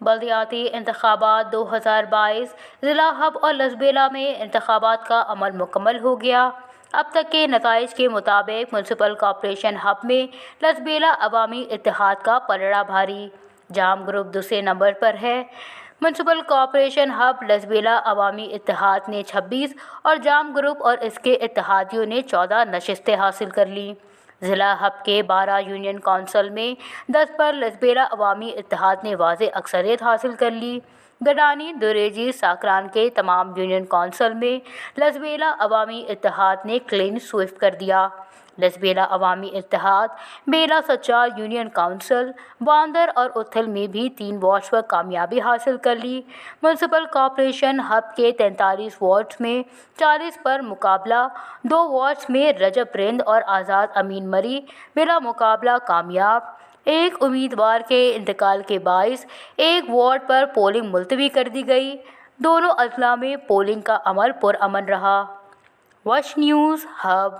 بلدیاتی انتخابات 2022 ضلع ہب اور لسبیلا میں انتخابات کا عمل مکمل ہو گیا۔ اب تک کے نتائج کے مطابق میونسپل کارپوریشن ہب میں لسبیلا عوامی اتحاد کا پلڑا بھاری، جام گروپ دوسرے نمبر پر ہے۔ میونسپل کارپوریشن ہب لسبیلا عوامی اتحاد نے 26 اور جام گروپ اور اس کے اتحادیوں نے 14 نشستیں حاصل کر لیں۔ ضلع ہب کے 12 یونین کونسل میں 10 پر لسبیلا عوامی اتحاد نے واضح اکثریت حاصل کر لی۔ گڈانی، دوریجی، ساکران کے تمام یونین کونسل میں لسبیلا عوامی اتحاد نے کلین سویپ کر دیا۔ لسبیلا عوامی اتحاد بیلا سچار یونین کونسل، باندر اور اتھل میں بھی 3 وارڈز پر کامیابی حاصل کر لی۔ میونسپل کارپوریشن ہب کے 43 وارڈز میں 40 پر مقابلہ، 2 وارڈز میں رجب رند اور آزاد امین مری بلا مقابلہ کامیاب۔ ایک امیدوار کے انتقال کے باعث ایک وارڈ پر پولنگ ملتوی کر دی گئی۔ دونوں اضلاع میں پولنگ کا عمل پرامن رہا۔ وش نیوز ہب